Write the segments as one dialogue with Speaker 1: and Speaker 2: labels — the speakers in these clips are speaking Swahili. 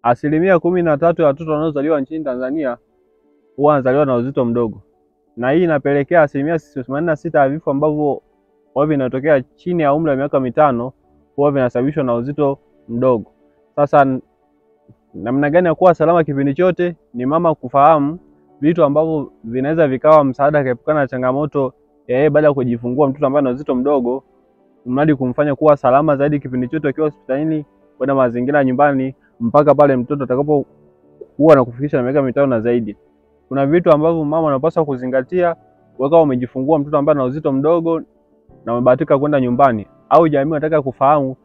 Speaker 1: 13% ya watoto wanaozaliwa nchini Tanzania huwa wanazaliwa na uzito mdogo, na hii inapelekea 86% ya vifo ambavyo huwa vinatokea chini ya umri wa miaka 5 huwa vinasababishwa na uzito mdogo. Sasa namna gani ya kuwa salama kipindi chote? Ni mama kufahamu vitu ambavyo vinaweza vikawa msaada kuepukana na changamoto ya baada ya kujifungua mtoto ambaye ana uzito mdogo, mradi kumfanya kuwa salama zaidi kipindi chote akiwa hospitalini, kwenda mazingira nyumbani, mpaka pale mtoto atakapokuwa na kufikisha miaka 5 na zaidi. Kuna vitu ambavyo mama anapaswa kuzingatia kama umejifungua mtoto ambaye ana uzito mdogo na umebahatika kwenda nyumbani, au jamii nataka kufahamu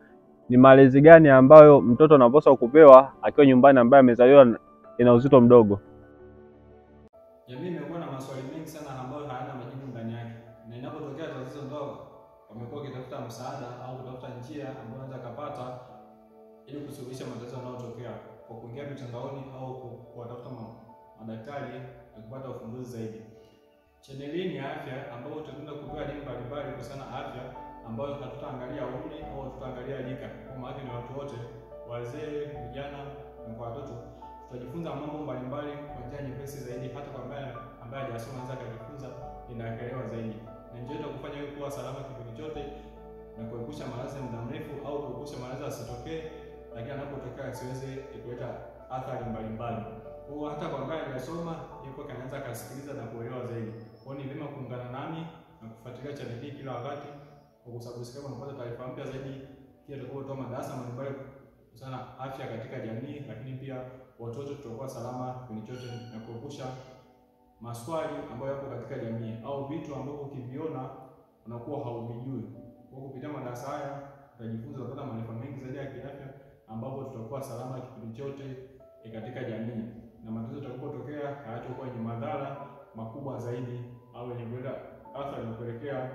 Speaker 1: ni malezi gani ambayo mtoto anapaswa kupewa akiwa nyumbani ambaye amezaliwa na uzito mdogo.
Speaker 2: Jamii imekuwa na maswali mengi sana ambayo hayana majibu ndani yake, na inapotokea tatizo ndogo wamekuwa wakitafuta msaada au kutafuta njia ambayo wanaweza kupata ili kusuluhisha matatizo yanayotokea kwa kuingia mitandaoni au kuwatafuta madaktari na kupata ufumbuzi zaidi. Chaneli hii ni afya ambayo tutakwenda kutoa elimu mbalimbali kuhusiana na afya ambayo hatutaangalia umri au tutaangalia rika, kwa maana ni watu wote, wazee, vijana na kwa watoto. Tutajifunza mambo mbalimbali kwa njia nyepesi zaidi, hata kwa ambaye hajasoma anaweza kujifunza inaelewa zaidi. Na njia yetu kufanya wewe kuwa salama kipindi chote na kuepusha maradhi ya muda mrefu au kuepusha maradhi asitokee, lakini anapotokea asiweze kuleta athari mbalimbali. Kwa hata kwa ambaye hajasoma yuko kanaanza kusikiliza na kuelewa zaidi. Kwa hiyo ni vyema kuungana nami na kufuatilia channel hii kila wakati kwa kusubscribe na kupata taarifa mpya zaidi, pia tutakapotoa madarasa mbalimbali sana afya katika jamii, lakini pia watoto tutakuwa salama kipindi chote na kuepusha maswali ambayo yapo katika jamii au vitu ambavyo ukiviona unakuwa hauvijui. Kwa kupitia madarasa haya tutajifunza kupata maarifa mengi zaidi ya kiafya, ambapo tutakuwa salama kipindi chote katika jamii, na matatizo yatakapotokea hayatakuwa yenye madhara makubwa zaidi au yenye kuleta athari na kupelekea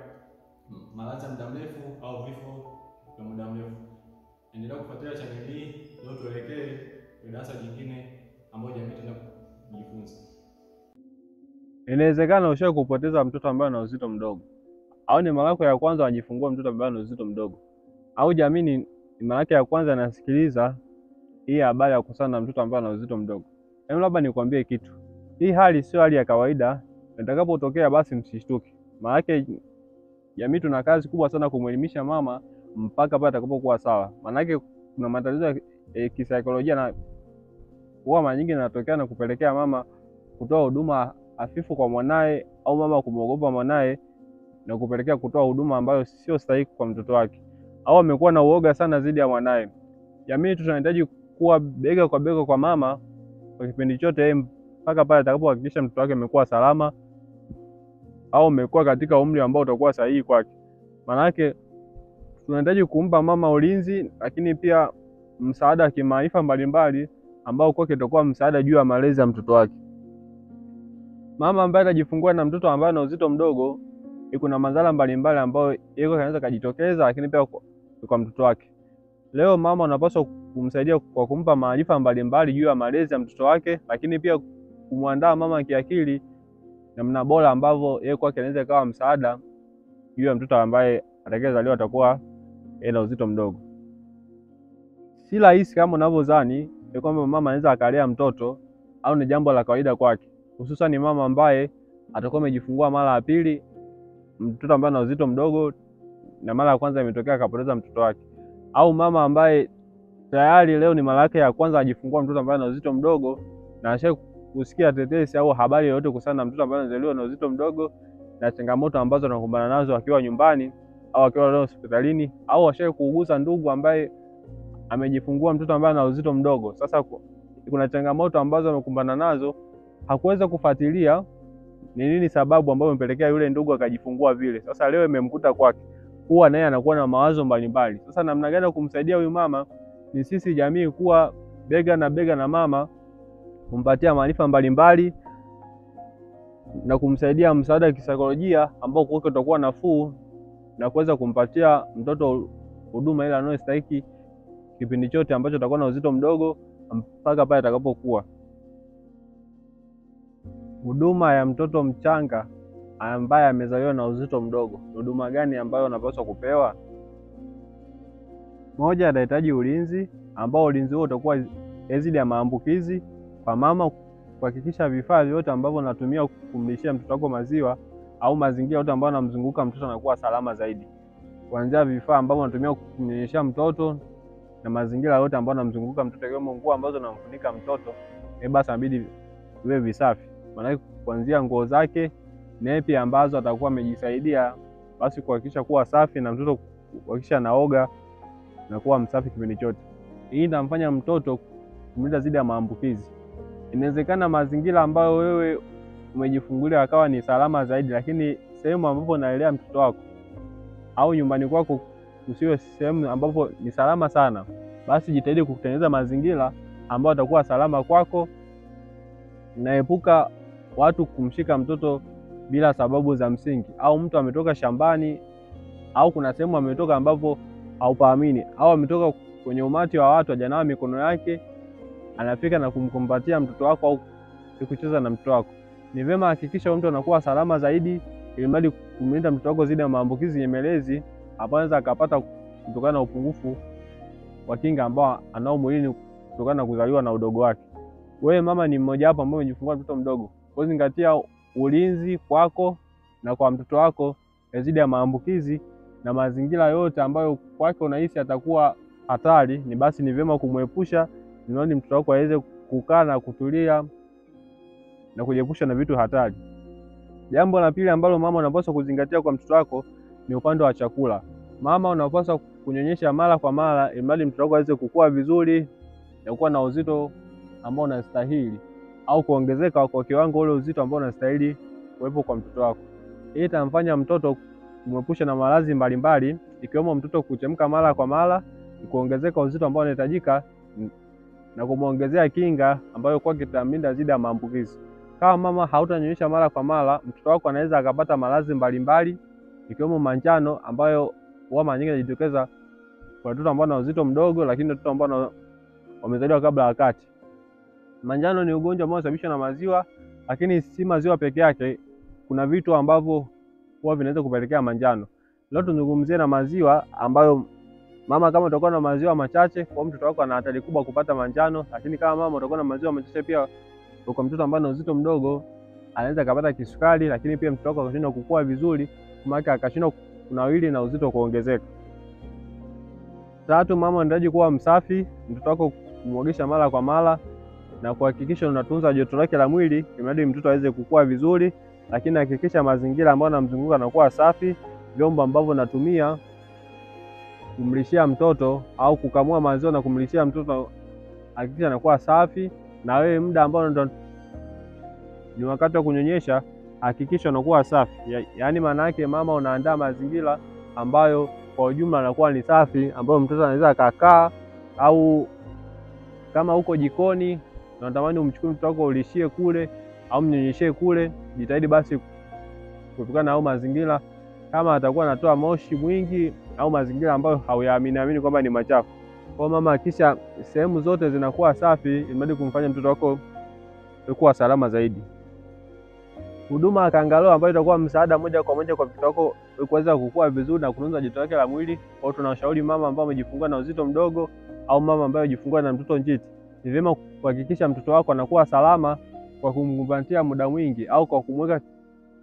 Speaker 2: maradhi ya muda mrefu au vifo vya muda mrefu. Endelea kufuatilia channel hii leo, tuelekee kwenye darasa jingine ambayo jamii itaenda kujifunza.
Speaker 1: Inawezekana ushawahi kupoteza mtoto ambaye ana uzito mdogo, au ni mara yako ya kwanza unajifungua mtoto ambaye ana uzito mdogo, au jamii ni mara yake ya kwanza inasikiliza hii habari ya kuhusiana na mtoto ambaye ana uzito mdogo. Yaani labda nikwambie kitu, hii hali sio hali ya kawaida. Itakapotokea basi msishtuke, maana yake jamii tuna kazi kubwa sana kumwelimisha mama mpaka pale atakapokuwa sawa. Maana yake kuna matatizo ya kisaikolojia na huwa mara nyingi yanatokea na kupelekea mama kutoa huduma hafifu kwa mwanae, au mama kumwogopa mwanae na kupelekea kutoa huduma ambayo sio stahiki kwa mtoto wake, au amekuwa na uoga sana dhidi ya mwanae. Jamii tunahitaji kuwa bega kwa bega kwa mama kwa kipindi chote mpaka pale atakapohakikisha mtoto wake amekuwa salama au amekuwa katika umri ambao utakuwa sahihi kwake. Maana yake tunahitaji kumpa mama ulinzi, lakini pia msaada wa kimaarifa mbalimbali ambao kwake itakuwa msaada juu ya malezi ya mtoto wake. Mama ambaye atajifungua na mtoto ambaye ana uzito mdogo, kuna madhara mbalimbali ambayo yeye anaweza kujitokeza, lakini pia kwa mtoto wake. Leo mama anapaswa kumsaidia kwa kumpa maarifa mbalimbali juu ya malezi ya mtoto wake, lakini pia kumwandaa mama kiakili namna bora ambavyo yeye kwake anaweza kawa msaada juu ya mtoto ambaye atakayezaliwa atakuwa na uzito mdogo. Si rahisi kama unavyodhani kwamba mama anaweza akalea mtoto au ni jambo la kawaida kwake, hususan ni mama ambaye atakuwa amejifungua mara ya pili mtoto ambaye ana uzito mdogo na mara ya kwanza imetokea akapoteza mtoto wake, au mama ambaye tayari leo ni mara yake ya kwanza ajifungua mtoto ambaye ana uzito mdogo na asha kusikia tetesi au habari yoyote kuhusiana na mtoto ambaye anazaliwa na uzito mdogo na changamoto ambazo anakumbana nazo akiwa nyumbani au akiwa hospitalini, au asha kuuguza ndugu ambaye amejifungua mtoto ambaye ana uzito mdogo. Sasa kuna changamoto ambazo amekumbana nazo, hakuweza kufuatilia ni nini sababu ambayo imepelekea yule ndugu akajifungua vile. Sasa leo imemkuta kwake, huwa naye anakuwa na mawazo mbalimbali. Sasa namna gani kumsaidia huyu mama? Ni sisi jamii kuwa bega na bega na mama, kumpatia maarifa mbalimbali na kumsaidia msaada wa kisaikolojia ambao kwake utakuwa nafuu na kuweza kumpatia mtoto huduma ile anayostahili kipindi chote ambacho atakuwa na uzito mdogo mpaka pale atakapokuwa. Huduma ya mtoto mchanga ambaye amezaliwa na uzito mdogo, huduma gani ambayo anapaswa kupewa? Moja, anahitaji ulinzi ambao ulinzi huo utakuwa dhidi ya maambukizi kwa mama, kuhakikisha vifaa vyote ambavyo natumia kumlishia mtoto wako maziwa au mazingira yote ambayo yanamzunguka mtoto anakuwa salama zaidi. Kuanzia vifaa ambavyo natumia kumnyonyeshia mtoto na mazingira yote ambayo yanamzunguka mtoto, ikiwemo nguo ambazo namfunika mtoto, basi inabidi viwe visafi. Maana kuanzia nguo zake, nepi ambazo atakuwa amejisaidia, basi kuhakikisha kuwa safi, na mtoto kuhakikisha anaoga na kuwa msafi kipindi chote. Hii inamfanya mtoto kumlinda dhidi ya maambukizi. Inawezekana mazingira ambayo wewe umejifungulia akawa ni salama zaidi, lakini sehemu ambapo unalelea mtoto wako au nyumbani kwako usiwe sehemu ambapo ni salama sana, basi jitahidi kutengeneza mazingira ambayo atakuwa salama kwako. Naepuka watu kumshika mtoto bila sababu za msingi, au mtu ametoka shambani au kuna sehemu ametoka ambapo haupaamini, au ametoka kwenye umati wa watu hajanawa mikono yake, anafika na kumkumbatia mtoto wako au kucheza na mtoto wako. Ni vyema hakikisha mtu anakuwa salama zaidi, ili mradi kumlinda mtoto wako dhidi ya maambukizi nyemelezi ambayo anaweza akapata kutokana na upungufu wa kinga ambao anao mwilini kutokana na kuzaliwa na udogo wake. Wewe mama ni mmoja wapo ambaye umejifungua mtoto mdogo. Kwa hiyo zingatia ulinzi kwako na kwa mtoto wako dhidi ya maambukizi na mazingira yote ambayo kwake unahisi atakuwa hatari, ni vyema kumuepusha, ili mtoto wako aweze kukaa na kutulia na kujiepusha na vitu hatari. Jambo la pili ambalo mama unapaswa kuzingatia kwa mtoto wako ni upande wa chakula. Mama unapaswa kunyonyesha mara kwa mara, ili mtoto wako aweze kukua vizuri na kuwa na uzito ambao unastahili, au kuongezeka kwa kiwango ule uzito ambao unastahili kuwepo kwa mtoto wako. Hii itamfanya mtoto kumwepusha na maradhi mbalimbali, ikiwemo mtoto kuchemka mara kwa mara, kuongezeka uzito ambao unahitajika, na kumuongezea kinga ambayo kwake itamlinda dhidi ya maambukizi. Kama mama hautanyonyesha mara kwa mara, mtoto wako anaweza akapata maradhi mbalimbali, ikiwemo manjano ambayo huwa mara nyingi inajitokeza kwa watoto ambao wana uzito mdogo, lakini watoto ambao wamezaliwa kabla wakati. Manjano ni ugonjwa ambao unasababishwa na maziwa, lakini si maziwa peke yake. Kuna vitu ambavyo huwa vinaweza kupelekea manjano. Leo tuzungumzie na maziwa ambayo mama, kama utakuwa na maziwa machache, kwa mtoto wako ana hatari kubwa kupata manjano. Lakini kama mama utakuwa na maziwa machache pia, kwa mtoto ambaye ana uzito mdogo, anaweza kupata kisukari, lakini pia mtoto wako akashindwa kukua vizuri, maana akashindwa kunawili na uzito kuongezeka. Tatu, mama unahitaji kuwa msafi, mtoto wako kumwogesha mara kwa mara na kuhakikisha unatunza joto lake la mwili, ili mtoto aweze kukua vizuri. Lakini hakikisha mazingira ambayo yanamzunguka yanakuwa safi. Vyombo ambavyo natumia kumlishia mtoto au kukamua maziwa na kumlishia mtoto, hakikisha yanakuwa safi. Na wewe muda ambao ni wakati wa kunyonyesha, hakikisha unakuwa safi. Yaani maana yake mama unaandaa mazingira ambayo kwa ujumla yanakuwa ni safi, ambayo mtoto anaweza akakaa, au kama uko jikoni na unatamani umchukue mtoto wako ulishie kule au mnyonyeshie kule, jitahidi basi kutokana na mazingira, kama atakuwa anatoa moshi mwingi au mazingira ambayo hauyaamini kwamba ni machafu. Kwa mama hakikisha sehemu zote zinakuwa safi, ili kumfanya mtoto wako kuwa salama zaidi. Huduma ya kangaroo ambayo itakuwa msaada moja kwa moja kwa mtoto wako kuweza kukua vizuri na kutunza joto lake la mwili. Kwa tunashauri mama ambao amejifungua na uzito mdogo au mama ambaye amejifungua na mtoto njiti, ni vyema kuhakikisha mtoto wako anakuwa salama kwa kumkumbatia muda mwingi au kwa kumweka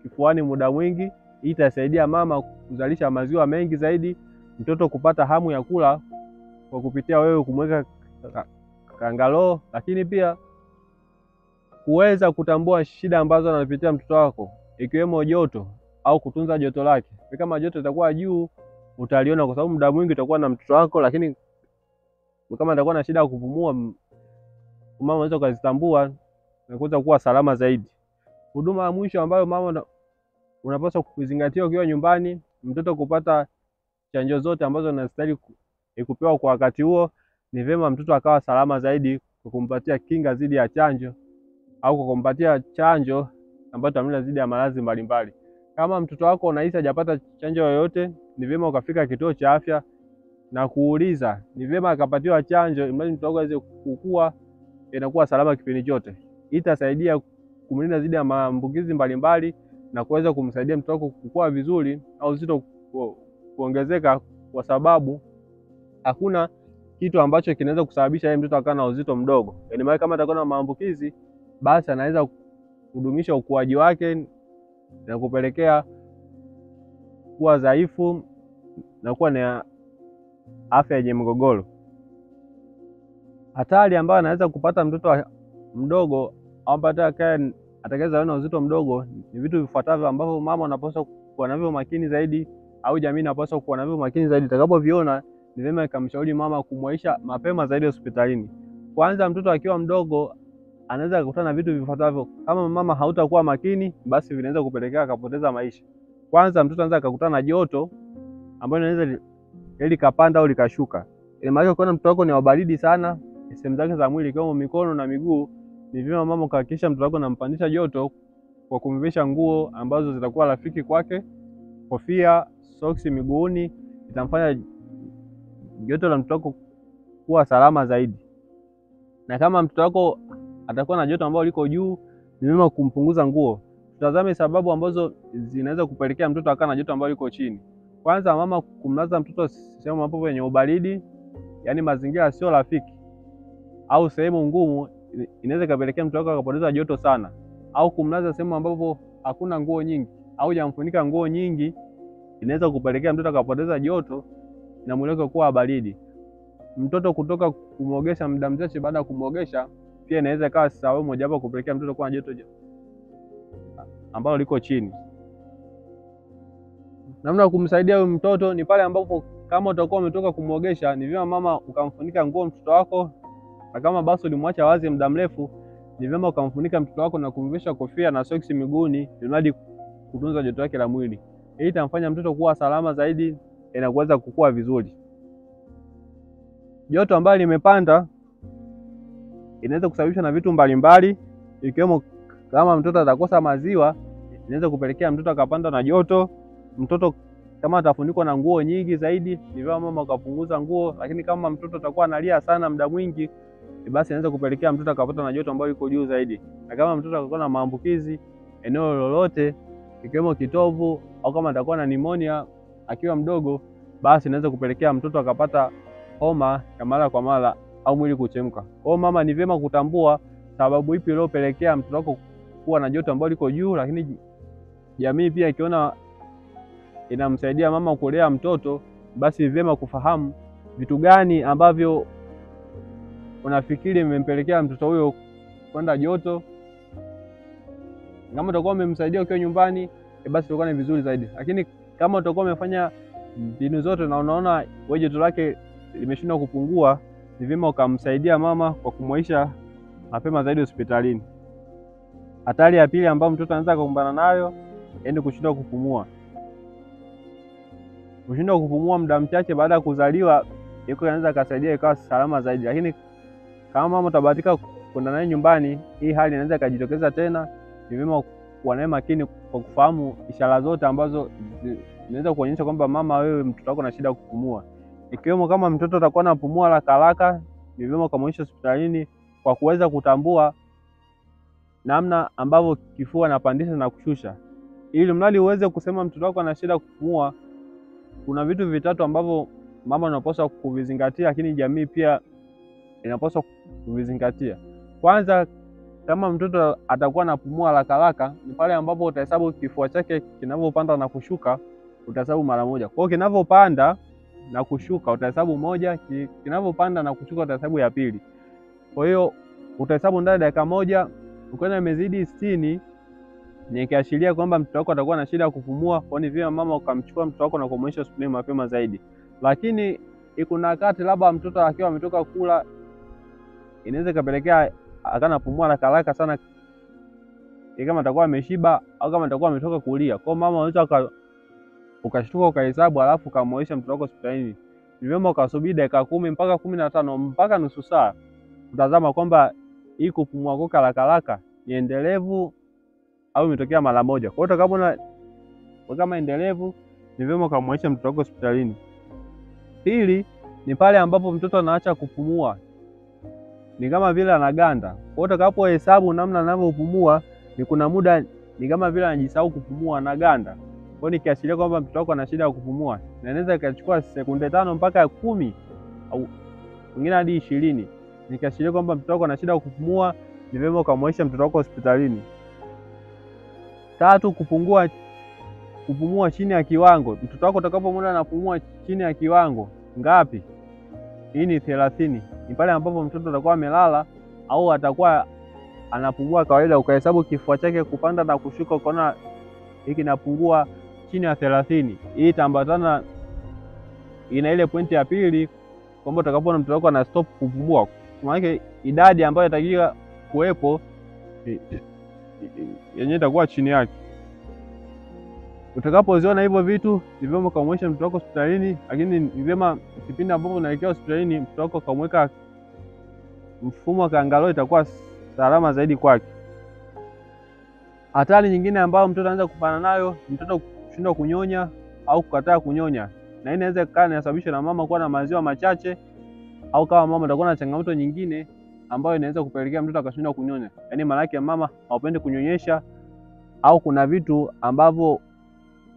Speaker 1: kifuani muda mwingi. Hii itasaidia mama kuzalisha maziwa mengi zaidi, mtoto kupata hamu ya kula kwa kupitia wewe kumweka kangaroo, lakini pia kuweza kutambua shida ambazo anapitia mtoto wako, ikiwemo joto au kutunza joto lake. Kama joto litakuwa juu, utaliona kwa sababu muda mwingi utakuwa na mtoto wako, lakini kama atakuwa na shida ya kupumua, mama anaweza kuzitambua na kuweza kuwa salama zaidi. Huduma ya mwisho ambayo mama unapaswa kuzingatia ukiwa nyumbani, mtoto kupata chanjo zote ambazo anastahili kupewa kwa wakati huo. Ni vyema mtoto akawa salama zaidi kwa kumpatia kinga dhidi ya chanjo au kwa kumpatia chanjo ambayo itamlinda dhidi ya maradhi mbalimbali. Kama mtoto wako unahisi hajapata chanjo yoyote, ni vyema ukafika kituo cha afya na kuuliza. Ni vyema akapatiwa chanjo, ili mtoto wako aweze kukua inakuwa salama kipindi chote. Itasaidia kumlinda dhidi ya maambukizi mbalimbali na kuweza kumsaidia mtoto wako kukua vizuri au uzito kuongezeka, kwa sababu hakuna kitu ambacho kinaweza kusababisha yeye mtoto akawa na uzito mdogo. Yaani maana kama atakuwa na maambukizi, basi anaweza kudumisha ukuaji wake na kupelekea kuwa dhaifu na kuwa na afya yenye mgogoro. Hatari ambayo anaweza kupata mtoto mdogo au atakayezaliwa na uzito mdogo ni vitu vifuatavyo ambavyo mama anapaswa kuwa navyo makini zaidi, au jamii inapaswa kuwa navyo makini zaidi. Itakapoviona ni vyema ikamshauri mama kumwaisha mapema zaidi hospitalini. Kwanza, mtoto akiwa mdogo anaweza kukutana na vitu vifuatavyo. Kama mama hautakuwa makini, basi vinaweza kupelekea akapoteza maisha. Kwanza, mtoto anaweza akakutana na joto ambalo linaweza likapanda au likashuka. Ile maana ukiona mtoto wako ni wa baridi sana, sehemu zake za mwili kama mikono na miguu, ni vyema mama kuhakikisha mtoto wako anampandisha joto kwa kumvisha nguo ambazo zitakuwa rafiki kwake, kofia, soksi miguuni. Itamfanya joto la mtoto wako kuwa salama zaidi. Na kama mtoto wako atakuwa na joto ambalo liko juu, ni vyema kumpunguza nguo. Tutazame sababu ambazo zinaweza kupelekea mtoto akawa na joto ambalo liko chini. Kwanza, mama kumlaza mtoto sehemu ambapo yenye ubaridi, yaani mazingira sio rafiki, au sehemu ngumu, inaweza kupelekea mtoto wako akapoteza joto sana. Au kumlaza sehemu ambapo hakuna nguo nyingi au hujamfunika nguo nyingi, inaweza kupelekea mtoto akapoteza joto na mwili wake kuwa baridi. Mtoto kutoka kumwogesha muda mchache baada ya kumwogesha pia inaweza ikawa sababu mojawapo kupelekea mtoto kuwa na joto ambalo liko chini. Namna ya kumsaidia huyu mtoto ni pale ambapo kama utakuwa umetoka kumwogesha, ni vyema mama ukamfunika nguo mtoto wako, na kama basi ulimwacha wazi muda mrefu, ni vyema ukamfunika mtoto wako na kumvisha kofia na soksi miguuni ili kutunza joto lake la mwili. Hii itamfanya mtoto kuwa salama zaidi na kuweza kukua vizuri. Joto ambalo limepanda inaweza kusababishwa na vitu mbalimbali, ikiwemo kama mtoto atakosa maziwa, inaweza kupelekea mtoto akapanda na joto. Mtoto kama atafunikwa na nguo nyingi zaidi, ni vyema mama ukapunguza nguo. Lakini kama mtoto atakuwa analia sana muda mwingi, basi inaweza kupelekea mtoto akapata na joto ambayo liko juu zaidi. Na kama mtoto atakuwa na maambukizi eneo lolote, ikiwemo kitovu, au kama atakuwa na pneumonia akiwa mdogo, basi inaweza kupelekea mtoto akapata homa ya mara kwa mara au mwili kuchemka. Kwa hiyo mama, ni vyema kutambua sababu ipi iliyopelekea mtoto wako kuwa na joto ambalo liko juu. Lakini jamii pia ikiona inamsaidia mama kulea mtoto, basi vyema kufahamu vitu gani ambavyo unafikiri vimempelekea mtoto huyo kwenda joto. Kama utakuwa umemsaidia ukiwa nyumbani, basi itakuwa ni vizuri zaidi. Lakini kama utakuwa umefanya mbinu zote na unaona wewe joto lake limeshindwa kupungua, ni vyema ukamsaidia mama kwa kumwaisha mapema zaidi hospitalini. Hatari ya pili ambayo mtoto anaweza kukumbana nayo ni kushindwa kupumua. Kushindwa kupumua muda mchache baada ya kuzaliwa, yuko anaweza kusaidia ikawa salama zaidi. Lakini kama mama utabahatika kwenda naye nyumbani, hii hali inaweza kujitokeza tena. Ni vyema kuwa naye makini kwa kufahamu ishara zote ambazo zinaweza kuonyesha kwamba mama, wewe mtoto wako na shida kupumua. Ikiwemo kama mtoto atakuwa anapumua haraka haraka, ni vyema kumwaisha hospitalini kwa kuweza kutambua namna ambavyo kifua anapandisha na kushusha. Ili mradi uweze kusema mtoto wako ana shida kupumua, kuna vitu vitatu ambavyo mama anapaswa kuvizingatia, lakini jamii pia inapaswa kuvizingatia. Kwanza, kama mtoto atakuwa anapumua haraka haraka, ni pale ambapo utahesabu kifua chake kinavyopanda na kushuka, utahesabu mara moja. Kwa hiyo kinavyopanda na kushuka utahesabu moja, kinavyopanda na kushuka utahesabu ya pili. Kwa hiyo utahesabu ndani ya dakika moja. Ukiona imezidi 60, ni kiashiria kwamba mtoto wako atakuwa na shida ya kupumua. Kwa hiyo ni vyema mama ukamchukua mtoto wako na kumwonyesha hospitali mapema zaidi. Lakini kuna wakati labda mtoto akiwa ametoka kula, inaweza kupelekea akanapumua haraka haraka sana, kama atakuwa ameshiba au kama atakuwa ametoka kulia. Kwa hiyo mama unaweza ukashtuka ukahesabu, alafu ukamwonyesha mtoto wako hospitalini. Ni vyema ukasubiri dakika 10 mpaka 15 mpaka nusu saa, kutazama kwamba hii kupumua kwako haraka haraka ni endelevu au imetokea mara moja. Kwa hiyo utakapoona kama endelevu, ni vyema ukamwonyesha mtoto wako hospitalini. Pili, ni pale ambapo mtoto anaacha kupumua, ni kama vile anaganda. Kwa hiyo utakapohesabu namna anavyopumua, ni kuna muda ni kama vile anajisahau kupumua, anaganda. Kwa hiyo ni kiashiria kwamba mtoto wako ana shida ya kupumua, na inaweza ikachukua sekunde 5 mpaka 10 au wengine hadi 20. Nikiashiria kwamba mtoto wako ana shida ya kupumua, ni vyema ukamwaisha mtoto wako hospitalini. 3, kupumua chini ya kiwango. Mtoto wako utakapomwona anapumua chini ya kiwango ngapi? Hii ni 30. Ni pale ambapo mtoto atakuwa amelala au atakuwa anapumua kawaida, ukahesabu kifua chake kupanda na kushuka, ukaona hiki kinapungua chini ya 30. Hii itaambatana ina ile pointi ya pili kwamba utakapoona mtoto wako ana stop kupumua, maana idadi ambayo inatakiwa kuwepo yenyewe itakuwa chini yake. Utakapoziona hivyo vitu, ni vyema kumweka mtoto wako hospitalini, lakini ni vyema kipindi ambapo unaelekea hospitalini mtoto wako kumweka mfumo wa kangaroo, itakuwa salama zaidi kwake. Hatari nyingine ambayo mtoto anaweza kupana nayo, mtoto kushindwa kunyonya au kukataa kunyonya, na hii inaweza kuwa inasababishwa na mama kuwa na maziwa machache, au kama mama atakuwa na changamoto nyingine ambayo inaweza kupelekea mtoto akashindwa kunyonya. Yaani maana yake mama hapendi kunyonyesha, au kuna vitu ambavyo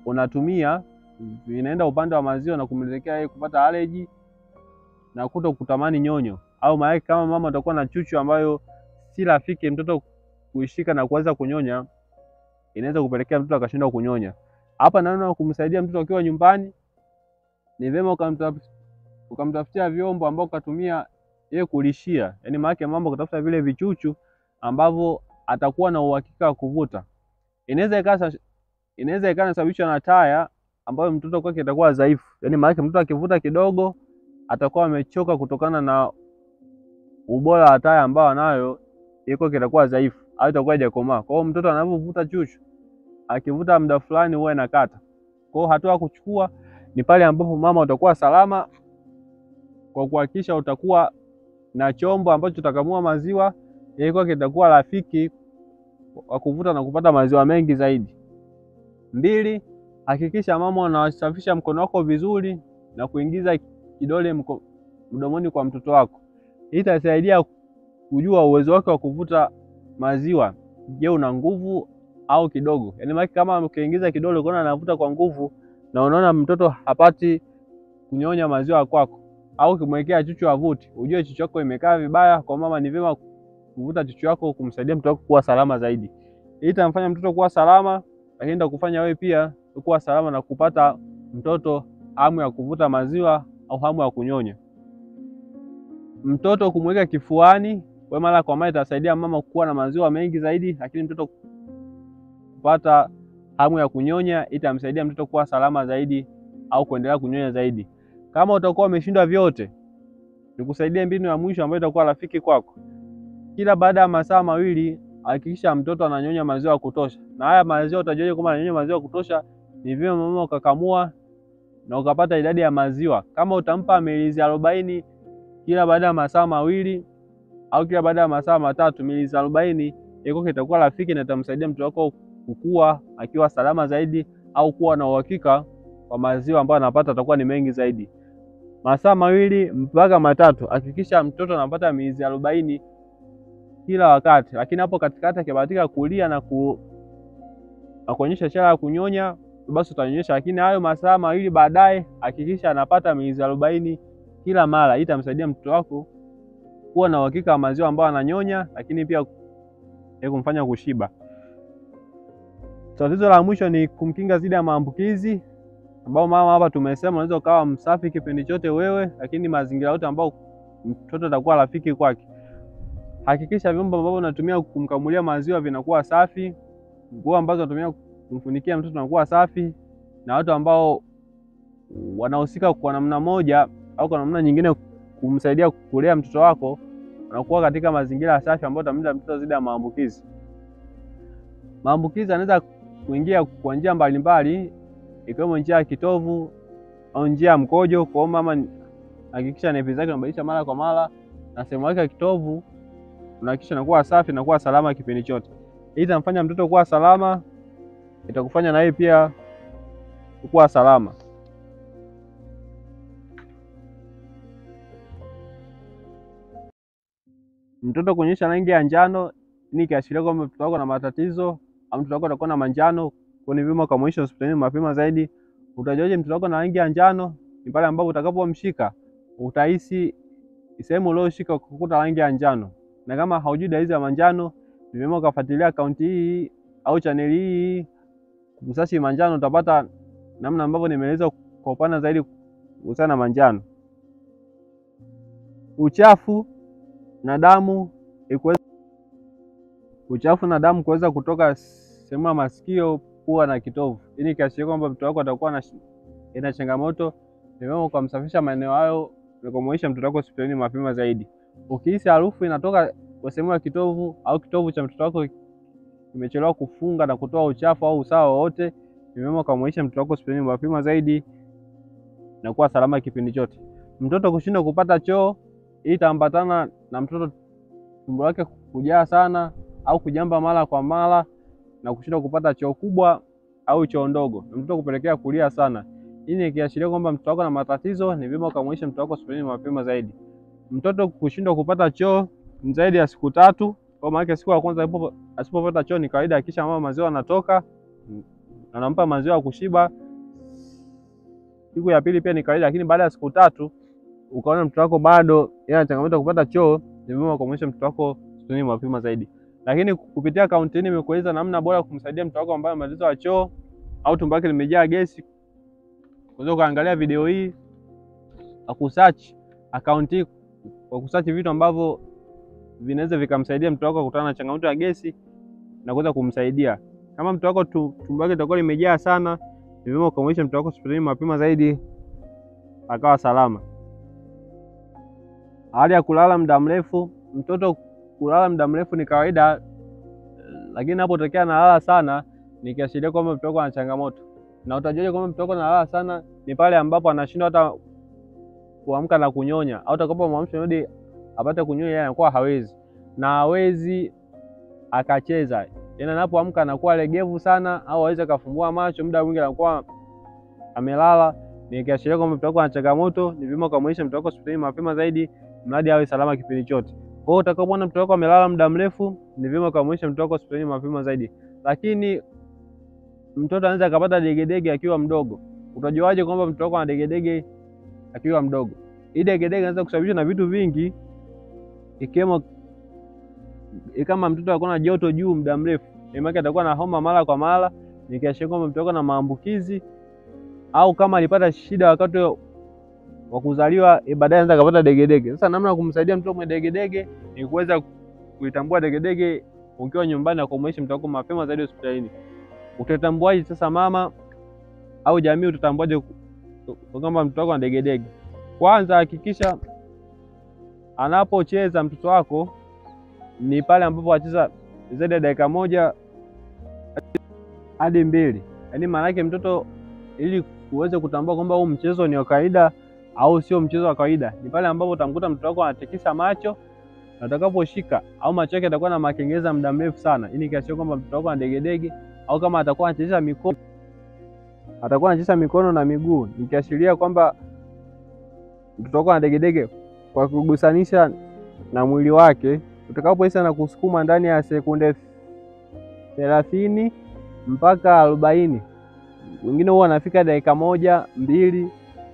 Speaker 1: unatumia vinaenda upande wa maziwa na kumlekea yeye kupata allergy na kutamani nyonyo. Au maana yake kama mama atakuwa na chuchu ambayo si rafiki mtoto kuishika na kuanza kunyonya, inaweza kupelekea mtoto akashindwa kunyonya. Hapa naona kumsaidia mtoto akiwa nyumbani, ni vyema ukamtafutia vyombo ambao ukatumia yeye kulishia. Yaani maana yake mama kutafuta vile vichuchu ambavyo atakuwa na uhakika wa kuvuta. Inaweza ikawa inasababishwa na taya ambayo mtoto kwake itakuwa dhaifu. Yaani maana yake mtoto akivuta kidogo atakuwa amechoka kutokana na ubora wa taya ambao anayo, iko kitakuwa dhaifu au itakuwa haijakomaa. Kwa hiyo mtoto anapovuta chuchu, akivuta muda fulani huwa inakata. Kwa hiyo hatua ya kuchukua ni pale ambapo mama utakuwa salama kwa kuhakikisha utakuwa na chombo ambacho utakamua maziwa, iko kitakuwa rafiki wa kuvuta na kupata maziwa mengi zaidi. 2, hakikisha mama unasafisha mkono wako vizuri na kuingiza kidole mdomoni kwa mtoto wako. Hii itasaidia kujua uwezo wake wa kuvuta maziwa. Je, una nguvu au kidogo? Yaani maana kama ukiingiza kidole unaona anavuta kwa nguvu na unaona mtoto hapati kunyonya maziwa kwako, au ukimwekea chuchu avuti, ujue chuchu yako imekaa vibaya. Kwa mama ni vyema kuvuta chuchu yako kumsaidia mtoto wako kuwa salama zaidi. Hii itamfanya mtoto kuwa salama, lakini itakufanya wewe pia kuwa salama na kupata mtoto hamu ya kuvuta maziwa au hamu ya kunyonya. Mtoto kumweka kifuani kwa mara kwa mara itasaidia mama kuwa na maziwa mengi zaidi, lakini mtoto kupata hamu ya kunyonya itamsaidia mtoto kuwa salama zaidi au kuendelea kunyonya zaidi. Kama utakuwa umeshindwa vyote, nikusaidie mbinu ya mwisho ambayo itakuwa rafiki kwako. Kila baada ya masaa 2 hakikisha mtoto ananyonya maziwa ya kutosha. Na haya maziwa utajuaje kama ananyonya maziwa ya kutosha? Ni vyema mama ukakamua na ukapata idadi ya maziwa. Kama utampa mililita 40 kila baada ya masaa 2 au kila baada ya masaa 3, mililita 40 iko kitakuwa rafiki na itamsaidia mtoto wako kukua akiwa salama zaidi, au kuwa na uhakika wa maziwa ambayo anapata atakuwa ni mengi zaidi. Masaa 2 mpaka 3 hakikisha mtoto anapata mililita 40 kila wakati, lakini hapo katikati akibahatika kulia na kuonyesha ishara ya kunyonya, basi utanyonyesha. Lakini hayo masaa 2 baadaye hakikisha anapata mililita 40 kila mara. Hii itamsaidia mtoto wako kuwa na uhakika wa maziwa ambayo ananyonya, lakini pia kumfanya kushiba. Tatizo la mwisho ni kumkinga dhidi ya maambukizi, ambao mama hapa tumesema unaweza ukawa msafi kipindi chote wewe, lakini mazingira yote ambao mtoto atakuwa rafiki kwake. Hakikisha vyombo ambavyo unatumia kumkamulia maziwa vinakuwa safi, nguo ambazo unatumia kumfunikia mtoto zinakuwa safi, na watu ambao wanahusika kwa namna moja au kwa namna nyingine kumsaidia kulea mtoto wako wanakuwa katika mazingira safi ambayo utamlinda mtoto dhidi ya maambukizi. Maambukizi yanaweza kuingia kwa njia mbalimbali, ikiwemo njia ya kitovu au njia ya mkojo. Kwa mama hakikisha nepi zake unabadilisha mara kwa mara, na sehemu yake ya kitovu unahakikisha inakuwa safi na kuwa salama kipindi chote. Hii itamfanya mtoto kuwa salama, itakufanya na wewe pia kuwa salama. Mtoto kuonyesha rangi ya njano ni kiashiria kwamba mtoto wako na matatizo au mtoto wako atakuwa na manjano. Kwa ni vyema kumwonyesha hospitalini mapema zaidi. Utajuaje mtoto wako na rangi ya njano? Ni pale ambapo utakapomshika utahisi sehemu ulioshika ukukuta rangi ya njano, na kama haujui dalili za manjano, ni vyema ukafuatilia akaunti hii au chaneli hii kusearch manjano, utapata namna ambavyo nimeeleza kwa upana zaidi kuhusiana na manjano. Uchafu na damu kuweza kutoka sehemu ya masikio, pua na kitovu. Hii ni kiashiria kwamba mtoto wako atakuwa ina changamoto. Ni vyema ukamsafisha maeneo hayo na kumuisha mtoto wako hospitalini mapema zaidi. Ukihisi harufu inatoka kwa sehemu ya kitovu au kitovu cha mtoto wako kimechelewa kufunga na kutoa uchafu au usawa wowote, ni vyema ukamuisha mtoto wako hospitalini mapema zaidi na kuwa salama kipindi chote. Mtoto kushindwa kupata choo, hii itaambatana na mtoto tumbo lake kujaa sana au kujamba mara kwa mara na kushindwa kupata choo kubwa au choo ndogo, na mtoto kupelekea kulia sana. Hii ni kiashiria kwamba mtoto wako na matatizo, ni vyema ukamuisha mtoto wako hospitalini mapema zaidi. Mtoto kushindwa kupata choo zaidi ya siku 3, kwa maana siku ya kwanza asipopata choo ni kawaida, kisha mama maziwa anatoka, anampa maziwa ya kushiba. Siku ya pili pia ni kawaida, lakini baada ya siku 3 ukaona mtoto wako bado yana changamoto kupata choo, ni vyema ukamuisha mtoto wako hospitalini mapema zaidi. Lakini kupitia akaunti hii nimekueleza namna bora kumsaidia mtoto wako ambaye matatizo ya choo au tumbo lake limejaa gesi. Unaweza kuangalia video hii akusearch akaunti hii kwa kusearch vitu ambavyo vinaweza vikamsaidia mtoto wako kukutana na changamoto ya gesi na kuweza kumsaidia. Kama mtoto wako tumbo lake litakuwa limejaa sana, ni vyema ukamuisha mtoto wako hospitalini mapema zaidi akawa salama. Hali ya kulala muda mrefu. Mtoto kulala muda mrefu ni kawaida, lakini inapotokea analala sana ni kiashiria kwamba mtoto wako ana changamoto. Na utajuaje kwamba mtoto wako analala sana? Ni pale ambapo anashindwa hata kuamka na kunyonya, au utakapomwamsha hadi apate kunyonya yeye anakuwa hawezi, na hawezi akacheza. Yaani anapoamka anakuwa legevu sana, au hawezi akafumbua macho, muda mwingi anakuwa amelala, ni kiashiria kwamba mtoto wako ana changamoto. Ni vyema kumuisha mtoto wako hospitalini mapema zaidi mradi awe salama kipindi chote. Kwa hiyo utakapoona mtoto wako amelala muda mrefu, ni vyema kumuisha mtoto wako hospitalini mapema zaidi. Lakini mtoto anaweza akapata degedege akiwa mdogo. Utajuaje kwamba mtoto wako ana degedege akiwa mdogo? Hii degedege inaweza kusababishwa na vitu vingi, ikiwemo kama mtoto alikuwa na joto juu muda mrefu, maana atakuwa na homa mara kwa mara, ni kiashiria kwamba mtoto wako na maambukizi. Au kama alipata shida wakati wa kuzaliwa, baadaye anaweza kupata degedege. Sasa namna ya kumsaidia mtoto mwenye degedege ni kuweza kuitambua degedege ukiwa nyumbani na kumuisha mtoto wako mapema zaidi hospitalini. Utatambuaje sasa mama au jamii, utatambuaje kwamba mtoto wako ana degedege? Kwanza hakikisha anapocheza mtoto wako ni pale ambapo acheza zaidi ya dakika 1 hadi 2. Yaani maana yake mtoto, ili uweze kutambua kwamba huu mchezo ni wa kawaida au sio mchezo wa kawaida, ni pale ambapo utamkuta mtoto wako anatikisa macho, na utakaposhika au macho yake yatakuwa na makengeza muda mrefu sana. Hii ni kiashiria kwamba mtoto wako ana degedege. Au kama atakuwa anacheza mikono na miguu, ni kiashiria kwamba mtoto wako ana degedege. Kwa kugusanisha na mwili wake, utakapohisi na kusukuma ndani ya sekunde 30 mpaka 40, wengine huwa anafika dakika 1, 2.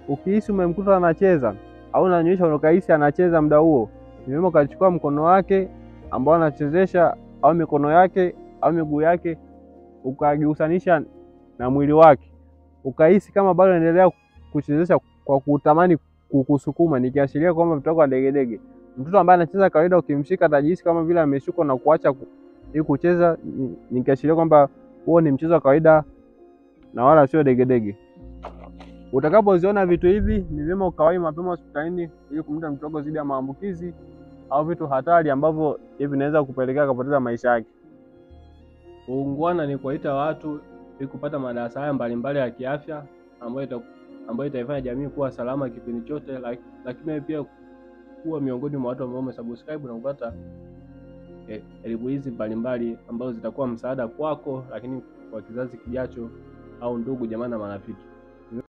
Speaker 1: Ukihisi umemkuta anacheza au unanyonyesha ukahisi anacheza muda huo, ni vyema ukachukua mkono wake ambao anachezesha au mikono yake au miguu yake, ukageusanisha na mwili wake, ukahisi kama bado anaendelea kuchezesha kwa kutamani kukusukuma, ni kiashiria kwamba mtoto wako ana degedege. Mtoto ambaye anacheza kawaida, ukimshika atajihisi kama vile ameshuka na kuacha ili kucheza, ni kiashiria kwamba huo ni mchezo wa kawaida na wala sio degedege. Utakapoziona vitu hivi, ni vyema ukawahi mapema hospitalini ili kumlinda mtoto wako dhidi ya maambukizi au vitu hatari ambavyo hivi vinaweza kupelekea kupoteza maisha yake. Uungwana ni kuwaita watu ili kupata madarasa haya mbalimbali ya kiafya ambayo itaifanya jamii kuwa salama kipindi chote, lakini pia kuwa miongoni mwa watu ambao wamesubscribe na kupata elimu hizi mbalimbali ambazo zitakuwa msaada kwako, lakini kwa kizazi kijacho au ndugu jamaa na marafiki.